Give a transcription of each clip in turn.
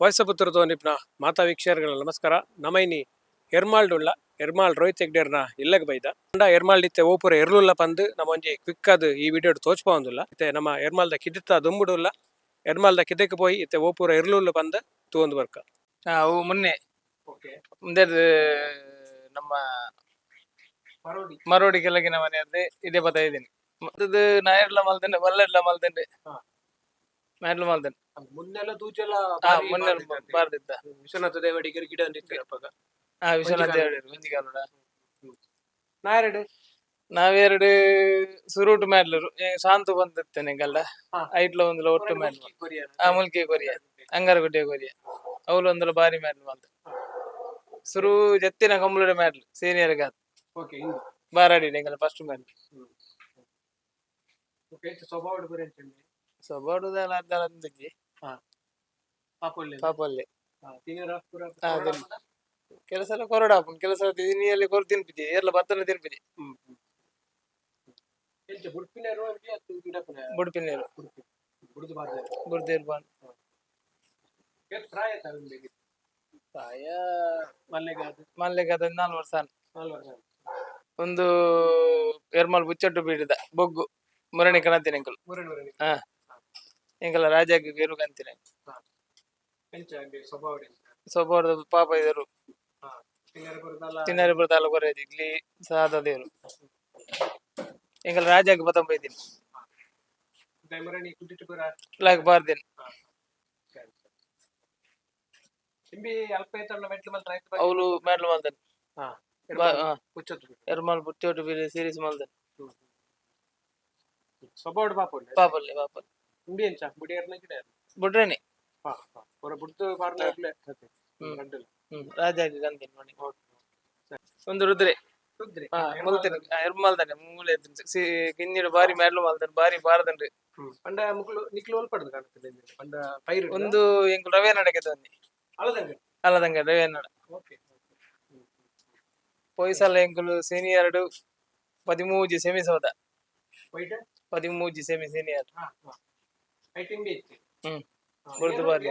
voice ಪುತ್ರದು ನಿಪ್ನ ಮಾತಾ ವೀಕ್ಷಕರುಗಳ ನಮಸ್ಕಾರ ನಮೈನಿ ಎರ್ಮಾಲ್ಡುಳ್ಳ ಎರ್ಮಾಲ್ ರೋಹಿತ್ ಹೆಗ್ಡೇರ್ನ ಇಲ್ಲಗ್ ಬೈದ ಎರ್ಮಾಲ್ ಇತ್ತೆ ಓಪುರ ಎರ್ಲುಲ್ಲ ಪಂದ್ ನಮ್ಮ ಒಂಜಿ ಕ್ವಿಕ್ ಅದು ಈ ವಿಡಿಯೋ ತೋಚ್ಪೋಂದುಲ್ಲ ಇತ್ತೆ ನಮ್ಮ ಎರ್ಮಾಲ್ದ ಕಿದಿತ್ತ ದುಂಬುಡುಲ್ಲ ಎರ್ಮಾಲ್ದ ಕಿದಕ್ಕೆ ಪೋಯಿ ಇತ್ತೆ ಓಪುರ ಎರ್ಲುಲ್ಲ ಪಂದ್ ತೂಂದು ಬರ್ಕ ಅವು ಮೊನ್ನೆ ಮುಂದೆ ನಮ್ಮ ಮರೋಡಿ ಕೆಳಗಿನ ಮನೆಯದ್ದೇ ಇದೇ ಬತ್ತಾ ಇದ್ದೀನಿ ಮತ್ತದು ನಾ ಎರ್ಲ ಮಲ್ತಂಡೆ ಬಲ್ಲೆಡ್ಲ ಮಲ್ತಂಡೆ ಮ್ಯಾಡ್ಲ ಮಲ್ತಂಡೆ ಮುನ್ನೆಲ್ಲ ತೂಚೆಲ್ಲ ಮೊನ್ನೆ ಬಾರ್ದಿದ್ದ ವಿಶ್ವನಾಥ ದೇವಡಿಗರ ಗಿಡ ಅಂದಿತ್ತಪ್ಪಾಗ ವಿಶ್ವನಾಥ್ ದೇವಡಿಗರು ಒಂದಿಗಾಲೋಡ ನಾರೆಡು ನಾವೆರಡು ಸುರೂಟ್ ಮ್ಯಾಡ್ಲರು ಶಾಂತು ಬಂದಿತ್ತೇನೆ ಗಲ್ಲ ಐಟ್ಲ ಒಂದ್ಲ ಒಟ್ಟು ಮ್ಯಾಡ್ಲ ಮುಲ್ಕಿ ಕೊರಿಯ ಅಂಗಾರಗುಡ್ಡೆ ಕೊರಿಯ ಅವಳು ಒಂದಲ ಬಾರಿ ಮ್ಯಾಡ್ಲ್ ಬಂತ ಸುರು ಜತ್ತಿನ ಕಂಬಳ ಮ್ಯಾಡ್ಲ್ ಸೀನಿಯರ್ ಗಾತ್ ಬಾರಾಡಿ ಎಂಗಲ ಫಸ್ಟ್ ಮ್ಯಾಡ್ಲ್ ಸ್ವಭಾವದ ಅರ್ಧಿ ಪಾಪಲ್ಲೆ ಕೆಲಸ ಎಲ್ಲ ಕೊರಡ ಕೆಲಸ ನೀರಲ್ಲಿ ಕೊರ ತಿನ್ಪಿದಿ ಎಲ್ಲ ಭತ್ತನ ತಿನ್ಪಿದಿ ಬುಡ್ಪಿನೇರು ಬುಡ್ದಿರ್ಬಾನ್ ಪ್ರಾಯ ಮಲ್ಲೆಗಾದ 4 ವರ್ಷ ಒಂದು ಎರ್ಮಾಲ್ ಬುಚ್ಚಟ್ಟು ಬೀಡಿದ ಬೊಗ್ಗು ಮುರಣಿ ಕಣತಿನ ಎಂಕಲ್ ಎಂಕಲ ರಾಜಾಗಿ ಬೇರು ಕಂತಿನ ಸ್ವಭಾವದ ಪಾಪ ಇದರು ತಿನ್ನರಿ ಬರದಾಲ ಕೊರೆಯದು ಇಡ್ಲಿ ಸಾದ ದೇವರು ಎಂಕಲ ರಾಜಾಗಿ ಬತ್ತಂ ಬೈದಿನಿ ಲಾಗ್ ಬಾರ್ದಿನ್ ಅವಳು ಮ್ಯಾಡ್ಲ್ ಮಲ್ದನ್ ಎರ್ಮಾಲ್ ಬುಚ್ಚೋಟು ಬೀರಿ ಸೀರೀಸ್ ಮಲ್ದನ್ ಪಾಪಲ್ಲಿ ಬುಡ್ರೇನಿ ರಾಜಾಗಿ ಗಂದಿನ್ ನೋಡಿ ಒಂದು ರುದ್ರೆ ಮುಲ್ತೇನೆ ಎರ್ಮಾಲ್ದಾನೆ ಮೂಲೆ ಕಿಂಜಿಡು ಬಾರಿ ಮ್ಯಾಡ್ಲು ಮಲ್ದನ್ ಬಾರಿ ಬಾರದನ್ರಿ ಒಂದು ಎಂಕು ರವೆ ನಡಕೆ ತಂದಿ ಅಲ್ಲದಂಗ ರವೆ ನಡ ಪೊಯ್ಸಲ ಎಂಕುಲು ಸೀನಿಯರ್ 13 ಸೆಮಿ ಸೋದ 13 ಸೆಮಿ ಸೀನಿಯರ್ ಬುಡ್ದು ಬಾರಿ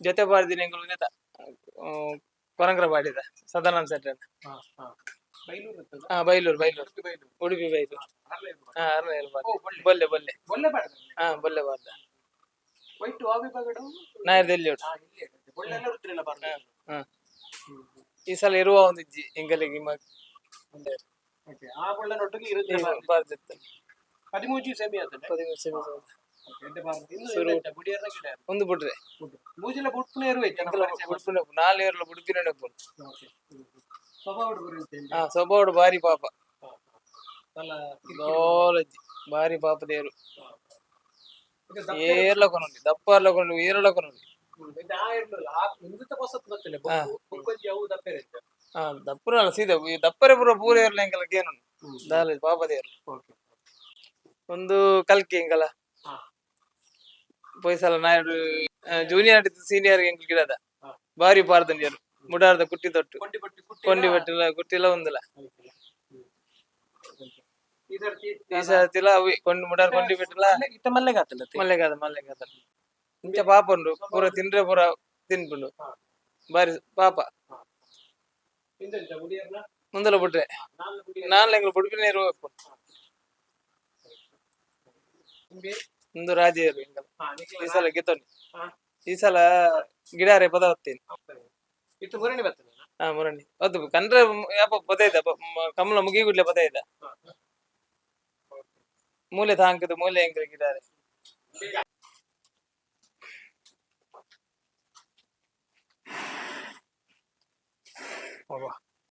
ಜೊತೆ ಬಾರ್ದಿನ ಎಂಕುಲು ನೆತ ಕೊರಂಗ್ರ ಬಾಡಿದ ಸದಾನಂದ ಸೆಟ್ ಅಂತ ಬೈಲೂರು ಉಡುಪಿ ಬೈಲೂರು ಬೊಲ್ಲೆ ಬೊಲ್ಲೆ ಬಾರ್ದ ನಾಯರ್ದ ಎಲ್ಲಿ ಈ ಸಲ ಇರುವ ಒಂದು ಇಜ್ಜಿ ಎಂಕಲಿಗೆ ಬಾರ್ದಿತ್ತ 13 ಸೆಮಿ ಒಂದು ಬಿಡ್ರೆ 4 ಏರ್ಲ ಬುಡ್ಪಿನ ಸ್ವಭಾವ ಬಾರಿ ಪಾಪ ಬಾರಿ ಪಾಪ ದೇವರು ಏರ್ಲ ಕೊನುಂಡಿ ದಪ್ಪಾರ್ಲ ಕೊಂಡು ಏರ್ಲ ಕೊನುಂಡಿ ದಪ್ಪುರಲ್ಲ ಸೀದಾ ದಪ್ಪರೆ ಪುರ ಪೂರ ಏರ್ಲ ಎಂಕಲ ಕೇನು ದಾಲ ಪಾಪ ದೇವರು ಒಂದು ಕಲ್ಕಿ ಎಂಕಲ ಪೊಯ್ಸಲ ನಾಯರು ಜೂನಿಯರ್ ಸೀನಿಯರ್ ಎಂಕಲ್ ಗಿಡದ ಬಾರಿ ಪಾರ್ದಂಡಿಯರು ಮುಡಾರ್ದ ಕುಟ್ಟಿ ತೊಟ್ಟು ಕೊಂಡಿ ಬಟ್ಟಿಲ್ಲ ಕುಟ್ಟಿಲ್ಲ ಒಂದಿಲ್ಲ ಈ ಸರ್ತಿಲ ಮುಡಾರ್ ಕೊಂಡಿ ಬಿಟ್ಟಿಲ್ಲ ಮಲ್ಲೆಗಾದ ಇಂಚ ಪಾಪ ಉಂಡು ಪೂರ ತಿಂಡ್ರೆ ಪೂರ ತಿನ್ಪುಂಡು ಬಾರಿ ಪಾಪ ಮುಂದಲ ಬಿಟ್ರೆ ನಾನು ಎಂಗ್ಳು ಬುಡ್ಪಿನ ನೀರು ಒಂದು ರಾಜೇರು ಈ ಸಲ ಗೆತ್ತೋನಿ ಈ ಸಲ ಗಿಡಾರೆ ಪದ ಹೊತ್ತೇನೆ ಮುರಣಿ ಅದು ಕಂಡ್ರೆ ಯಾಪ ಪದ ಇದ್ದ ಕಮಲ ಮುಗಿಗುಡ್ಲೆ ಪದ ಇದ್ದ ಮೂಲೆ ತಾಂಕದ ಮೂಲೆ ಎಂಕಲ್ ಗಿಡಾರೆ